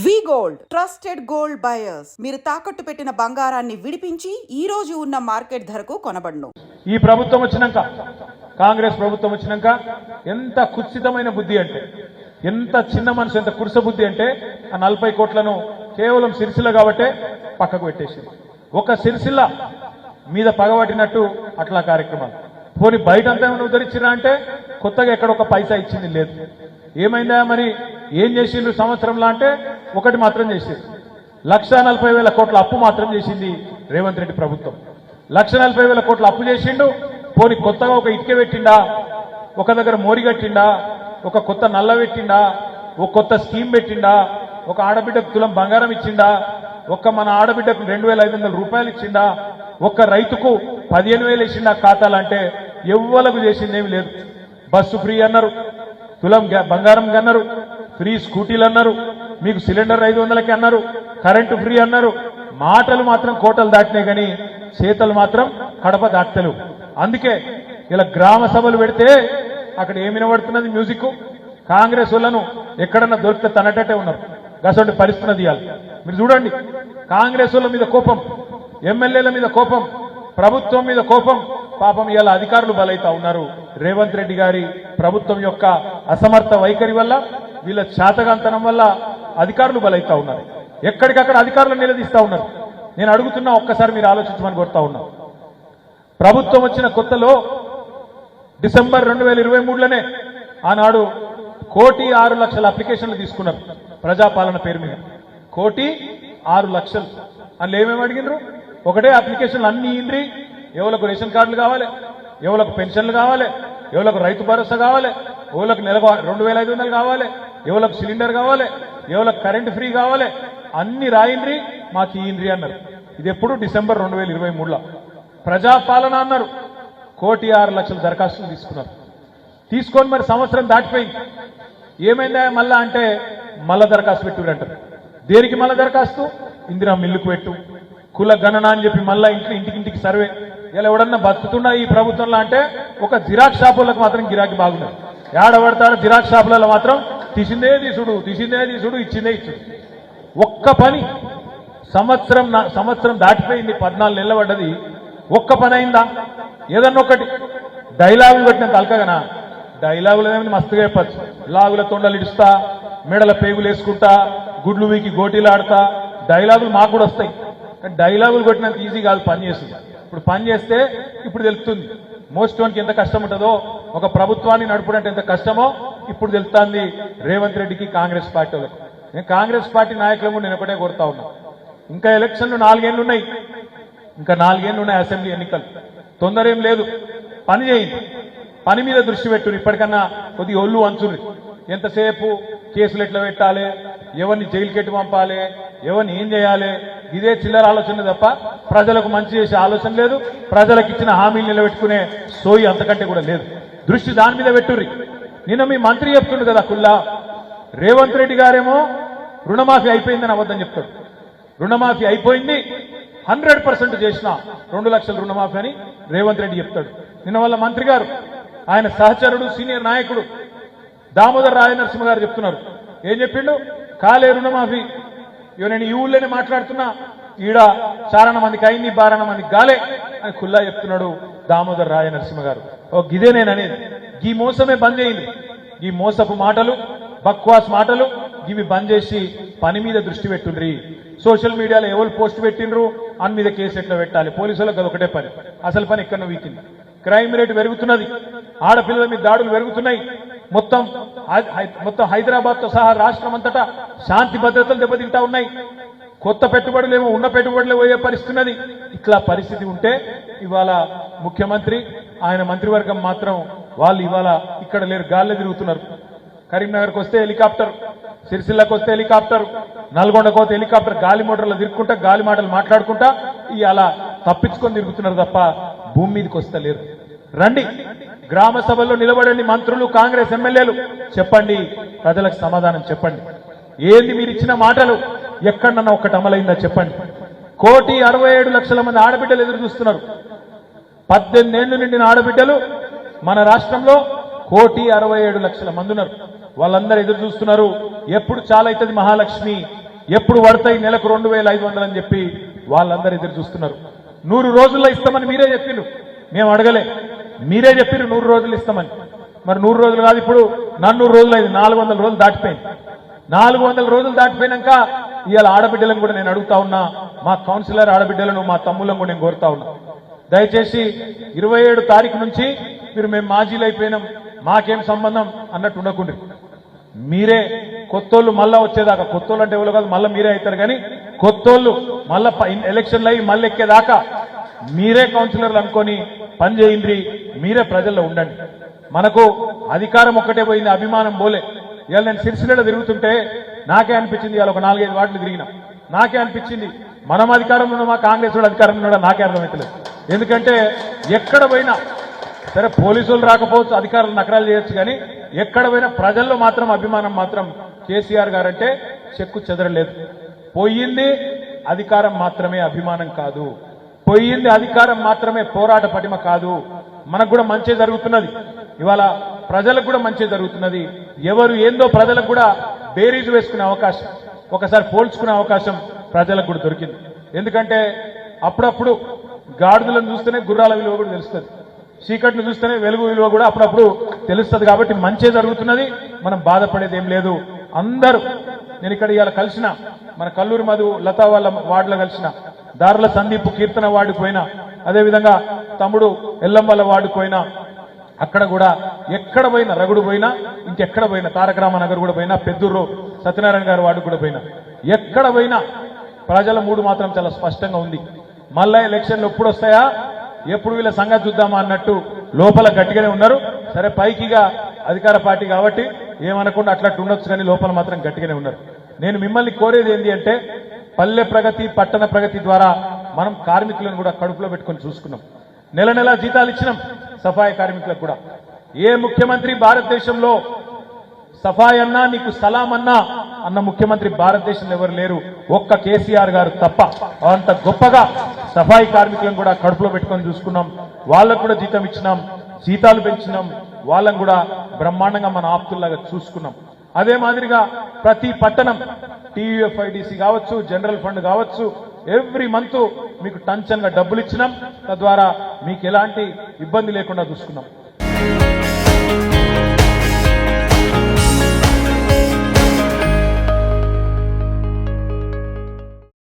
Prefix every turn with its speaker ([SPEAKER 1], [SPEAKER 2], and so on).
[SPEAKER 1] వి gold trusted gold buyers మీరు తాకట్టు పెట్టిన బంగారాన్ని విడిపించి ఈ రోజు ఉన్న మార్కెట్ ధరకు కొనబడును.
[SPEAKER 2] ఈ ప్రభుత్వం వచ్చినాక కాంగ్రెస్ ప్రభుత్వం వచ్చినాక ఎంత కుత్సితమైన బుద్ధి అంటే, ఎంత చిన్న మనసు, ఎంత కురుస బుద్ధి అంటే ఆ 40 కోట్లను కేవలం సిరిసిల్ల కాబట్టే పక్కకు పెట్టేసింది. ఒక సిరిసిల్ల మీద పగబట్టినట్టు అట్లా కార్యక్రమాలు. పోనీ బయట అంతా ఏమైనా ఉద్ధరించినా అంటే కొత్తగా ఎక్కడ ఒక పైసా ఇచ్చింది లేదు. ఏమైందా మరి, ఏం చేసిండ్రు సంవత్సరంలో అంటే ఒకటి మాత్రం చేసింది. 1,40,000 కోట్ల అప్పు మాత్రం చేసింది రేవంత్ రెడ్డి ప్రభుత్వం. 1,40,000 కోట్ల అప్పు చేసిండు. పోనీ కొత్తగా ఒక ఇటుక పెట్టిండా, ఒక దగ్గర మోరి కట్టిండా, ఒక కొత్త నల్ల పెట్టిండా, ఒక కొత్త స్కీమ్ పెట్టిండా, ఒక ఆడబిడ్డకు తులం బంగారం ఇచ్చిండా, ఒక్క మన ఆడబిడ్డకు 2,500 రూపాయలు ఇచ్చిండా, ఒక్క రైతుకు 15,000 ఇచ్చిండా ఖాతాలంటే ఎవ్వలకు చేసిందేమి లేదు. బస్సు ఫ్రీ అన్నారు, తులం బంగారం అన్నారు, ఫ్రీ స్కూటీలు అన్నారు, మీకు సిలిండర్ 500కి అన్నారు, కరెంటు ఫ్రీ అన్నారు. మాటలు మాత్రం కోటలు దాటినాయి కానీ చేతలు మాత్రం కడప దాటలేవు. అందుకే ఇలా గ్రామ సభలు పెడితే అక్కడ ఏమి వినబడుతున్నది మ్యూజిక్. కాంగ్రెస్ వాళ్ళను ఎక్కడన్నా దొరికితే తనటట్టే ఉన్నారు. గసంటి పరిస్థితి ఇవ్వాలి. మీరు చూడండి, కాంగ్రెస్ వాళ్ళ మీద కోపం, ఎమ్మెల్యేల మీద కోపం, ప్రభుత్వం మీద కోపం. పాపం ఇలా అధికారులు బలైతా ఉన్నారు. రేవంత్ రెడ్డి గారి ప్రభుత్వం యొక్క అసమర్థ వైఖరి వల్ల, వీళ్ళ చాతగాంతనం వల్ల అధికారులు బలైతా ఉన్నారు. ఎక్కడికక్కడ అధికారులను నిలదీస్తా ఉన్నారు. నేను అడుగుతున్నా, ఒక్కసారి మీరు ఆలోచించమని కోరుతా ఉన్నా. ప్రభుత్వం వచ్చిన కొత్తలో డిసెంబర్ 2023లోనే ఆనాడు 1,06,00,000 అప్లికేషన్లు తీసుకున్నారు ప్రజాపాలన పేరు మీద. 1,06,00,000 అందులో ఏమేమి అడిగినారు? ఒకటే అప్లికేషన్లు అన్ని ఇండ్రి. ఎవరికి రేషన్ కార్డులు కావాలి, ఎవరికి పెన్షన్లు కావాలి, ఎవరికి రైతు భరోసా కావాలి, ఎవరికి నెలకు 2,500 కావాలి, ఎవరికి సిలిండర్ కావాలి, ఎవరికి కరెంటు ఫ్రీ కావాలి, అన్ని రాయిండ్రి మాకు ఇయ్యండ్రి అన్నారు. ఇది ఎప్పుడు? డిసెంబర్ 2023లో ప్రజాపాలన అన్నారు. 1,06,00,000 దరఖాస్తులు తీసుకున్నారు. తీసుకొని మరి సంవత్సరం దాటిపోయింది. ఏమైందా మళ్ళా అంటే మళ్ళా దరఖాస్తు పెట్టుడు అంటారు. దేనికి మళ్ళా దరఖాస్తు? ఇందిరా మిల్లుకు పెట్టు, కుల గణన అని చెప్పి మళ్ళా ఇంటికి సర్వే. ఇలా ఎవడన్నా బతుకుతున్నా ఈ ప్రభుత్వంలో అంటే ఒక జిరాక్స్ షాపులకు మాత్రం గిరాకీ బాగున్నది. ఏడబడతాడు జిరాక్స్ షాపులలో మాత్రం తీసిందే తీసుడు, ఇచ్చిందే ఇచ్చుడు. ఒక్క పని సంవత్సరం దాటిపోయింది, 14 నెలలు పడ్డది. ఒక్క పని అయిందా? ఏదన్నా ఒకటి డైలాగులు పెట్టినంత అల్కగనా? డైలాగులు ఏమైనా మస్తుగా చెప్పచ్చు. లాగుల తొండలు ఇడుస్తా, మెడల పేగులు వేసుకుంటా, గుడ్లు వీకి గోటీలు ఆడతా, డైలాగులు మాకు కూడా వస్తాయి. డైలాగులు కొట్టినంత ఈజీ కాదు పని చేస్తుంది. ఇప్పుడు పని చేస్తే ఇప్పుడు తెలుస్తుంది మోస్టోన్కి ఎంత కష్టం ఉంటుందో, ఒక ప్రభుత్వాన్ని నడుపుడంటే ఎంత కష్టమో ఇప్పుడు తెలుస్తుంది రేవంత్ రెడ్డికి, కాంగ్రెస్ పార్టీ వాళ్ళకి. నేను కాంగ్రెస్ పార్టీ నాయకులను నేను ఒకటే కోరుతా ఉన్నా, ఇంకా ఎలక్షన్లు 4 ఏళ్ళు ఉన్నాయి, ఇంకా 4 ఏళ్ళు ఉన్నాయి అసెంబ్లీ ఎన్నికలు. తొందర ఏం లేదు, పని చేయండి, పని మీద దృష్టి పెట్టుని. ఇప్పటికన్నా కొద్దిగా ఒళ్ళు వంచుని. ఎంతసేపు కేసులు ఎట్లా పెట్టాలి, ఎవరిని జైలుకి ఎట్టు పంపాలి, ఎవరిని ఏం చేయాలి, ఇదే చిల్లర ఆలోచన తప్ప ప్రజలకు మంచి చేసే ఆలోచన లేదు. ప్రజలకు ఇచ్చిన హామీలు నిలబెట్టుకునే సోయి అంతకంటే కూడా లేదు. దృష్టి దాని మీద పెట్టుర్రి. నిన్న మీ మంత్రి చెప్తుండు కదా కుల్లా, రేవంత్ రెడ్డి గారేమో రుణమాఫీ అయిపోయిందని అబద్ధం చెప్తాడు. రుణమాఫీ అయిపోయింది, 100% చేసిన 2 లక్షల రుణమాఫీ అని రేవంత్ రెడ్డి చెప్తాడు. నిన్న వాళ్ళ మంత్రి గారు, ఆయన సహచరుడు, సీనియర్ నాయకుడు దామోదర్ రాజనరసింహ గారు చెప్తున్నారు. ఏం చెప్పిండు? కాలే రుణమాఫీ. ఇక నేను ఈ ఊళ్ళోనే మాట్లాడుతున్నా, ఈడ చారణ మందికి అయింది, 12 మందికి గాలే అని ఖుల్లా చెప్తున్నాడు దామోదర్ రాజనరసింహ గారు. ఓ గిదే నేను అనేది, ఈ మోసమే బంద్ చేయండి. ఈ మోసపు మాటలు, బక్వాస్ మాటలు ఇవి బంద్ చేసి పని మీద దృష్టి పెట్టుండ్రి. సోషల్ మీడియాలో ఎవరు పోస్ట్ పెట్టిండ్రు అని మీద కేసు ఎట్లా పెట్టాలి, పోలీసులకు అదొకటే పని. అసలు పని ఎక్కడ వీకింది. క్రైమ్ రేటు పెరుగుతున్నది, ఆడపిల్లల మీద దాడులు పెరుగుతున్నాయి. మొత్తం హైదరాబాద్ తో సహా రాష్ట్రం అంతటా శాంతి భద్రతలు దెబ్బతింటా ఉన్నాయి. కొత్త పెట్టుబడులు ఏమో ఉన్న పెట్టుబడులు పోయే పరిస్థితున్నది. ఇట్లా పరిస్థితి ఉంటే ఇవాళ ముఖ్యమంత్రి, ఆయన మంత్రివర్గం మాత్రం వాళ్ళు ఇవాళ ఇక్కడ లేరు, గాల్లో తిరుగుతున్నారు. కరీంనగర్కి వస్తే హెలికాప్టర్, సిరిసిల్లకు వస్తే హెలికాప్టర్, నల్గొండకు వస్తే హెలికాప్టర్, గాలి మోటార్లు తిరుగుకుంటా, గాలి మాటలు మాట్లాడుకుంటా ఇవాళ తప్పించుకొని తిరుగుతున్నారు తప్ప భూమి మీదకి వస్తలేరు. రండి, గ్రామ సభల్లో నిలబడండి, మంత్రులు, కాంగ్రెస్ ఎమ్మెల్యేలు, చెప్పండి, ప్రజలకు సమాధానం చెప్పండి. ఏంది మీరు ఇచ్చిన మాటలు ఎక్కడన్నా ఒక్కటి అమలైందా చెప్పండి. 1,67,00,000 మంది ఆడబిడ్డలు ఎదురు చూస్తున్నారు. 18 ఏళ్లు నిండిన ఆడబిడ్డలు మన రాష్ట్రంలో 1,67,00,000 మంది ఉన్నారు. వాళ్ళందరూ ఎదురు చూస్తున్నారు. ఎప్పుడు చాలైతుంది మహాలక్ష్మి, ఎప్పుడు పడతాయి నెలకు 2500 అని చెప్పి వాళ్ళందరూ ఎదురు చూస్తున్నారు. 100 రోజుల్లో ఇస్తామని మీరే చెప్పిండ్రు, మేము అడగలే. మీరే చెప్పిర్రు 100 రోజులు ఇస్తామని. మరి 100 రోజులు కాదు, ఇప్పుడు 400 రోజులు అయింది, 400 రోజులు దాటిపోయింది. 400 రోజులు దాటిపోయినాక ఇవాళ ఆడబిడ్డలను కూడా నేను అడుగుతా ఉన్నా, మా కౌన్సిలర్ ఆడబిడ్డలను, మా తమ్ముళ్ళను కూడా నేను కోరుతా ఉన్నా, దయచేసి 27 తారీఖు నుంచి మీరు మేము మాజీలు అయిపోయినాం, మాకేం సంబంధం అన్నట్టు ఉండకుండా మీరే కొత్తోళ్ళు మళ్ళా వచ్చేదాకా, కొత్తోళ్ళు అంటే ఎవరు కాదు, మళ్ళీ మీరే అవుతారు, కానీ కొత్తోళ్ళు మళ్ళా ఎలక్షన్లు అయ్యి మళ్ళీ ఎక్కేదాకా మీరే కౌన్సిలర్లు అనుకొని పని చేయండి, మీరే ప్రజల్లో ఉండండి. మనకు అధికారం ఒక్కటే పోయింది, అభిమానం పోలే. ఇవాళ నేను సిరిసిల్లలో తిరుగుతుంటే నాకే అనిపించింది, ఇవాళ ఒక 4-5 వార్డులు తిరిగిన, నాకే అనిపించింది మనం అధికారంలో ఉన్నామా, కాంగ్రెస్ వాడు అధికారంలో ఉన్నాడా నాకే అర్థమవుతలేదు. ఎందుకంటే ఎక్కడ పోయినా సరే పోలీసులు రాకపోవచ్చు, అధికారులు నకరాలు చేయొచ్చు, కానీ ఎక్కడ పోయినా ప్రజల్లో మాత్రం అభిమానం మాత్రం కేసీఆర్ గారంటే చెక్కు చెదరలేదు. పోయింది అధికారం మాత్రమే, అభిమానం కాదు. పోయింది అధికారం మాత్రమే, పోరాట పటిమ కాదు. మనకు కూడా మంచి జరుగుతున్నది, ఇవాళ ప్రజలకు కూడా మంచి జరుగుతున్నది. ఎవరు ఏందో ప్రజలకు కూడా బేరీజు వేసుకునే అవకాశం, ఒకసారి పోల్చుకునే అవకాశం ప్రజలకు కూడా దొరికింది. ఎందుకంటే అప్పుడప్పుడు గాడిదలను చూస్తేనే గుర్రాల విలువ కూడా తెలుస్తుంది, చీకట్లు చూస్తేనే వెలుగు విలువ కూడా అప్పుడప్పుడు తెలుస్తుంది. కాబట్టి మంచి జరుగుతున్నది, మనం బాధపడేది ఏం లేదు. అందరూ నేను ఇక్కడ ఇవాళ కలిసిన మన కల్లూరి మధు లతా వాళ్ళ వార్డులో కలిసిన, దారుల సందీప్ కీర్తన వార్డుకు పోయినా, అదేవిధంగా తమ్ముడు ఎల్లం వాళ్ళ వార్డుకు పోయినా, అక్కడ కూడా ఎక్కడ పోయినా, రగుడు పోయినా, ఇంకెక్కడ పోయినా, తారక రామనగర్ కూడా పోయినా, పెద్దూరు సత్యనారాయణ గారి వార్డు కూడా పోయినా, ఎక్కడ పోయినా ప్రజల మూడు మాత్రం చాలా స్పష్టంగా ఉంది. మళ్ళా ఎలక్షన్లు ఎప్పుడు వస్తాయా, ఎప్పుడు వీళ్ళ సంగతి చూద్దామా అన్నట్టు లోపల గట్టిగానే ఉన్నారు. సరే పైకిగా అధికార పార్టీ కాబట్టి ఏమనకుండా అట్లా ఉండొచ్చు, కానీ లోపల మాత్రం గట్టిగానే ఉన్నారు. నేను మిమ్మల్ని కోరేది ఏంటి అంటే, పల్లె ప్రగతి పట్టణ ప్రగతి ద్వారా మనం కార్మికులను కూడా కడుపులో పెట్టుకొని చూసుకున్నాం. నెల నెల జీతాలు ఇచ్చినాం సఫాయి కార్మికులకు కూడా. ఏ ముఖ్యమంత్రి భారతదేశంలో సఫాయి అన్నా నీకు సలాం అన్నా అన్న ముఖ్యమంత్రి భారతదేశంలో ఎవరు లేరు, ఒక్క కేసీఆర్ గారు తప్ప. అంత గొప్పగా సఫాయి కార్మికులను కూడా కడుపులో పెట్టుకొని చూసుకున్నాం. వాళ్ళకు కూడా జీతం ఇచ్చినాం, జీతాలు పెంచినాం, వాళ్ళని కూడా బ్రహ్మాండంగా మన ఆప్తుల్లాగా చూసుకున్నాం. అదే మాదిరిగా ప్రతి పట్టణం టీయూఎఫ్ఐడిసి కావచ్చు, జనరల్ ఫండ్ కావచ్చు, ఎవ్రీ మంత్ మీకు టంచన్గా డబ్బులు ఇచ్చినాం. తద్వారా మీకు ఎలాంటి ఇబ్బంది లేకుండా చూసుకున్నాం.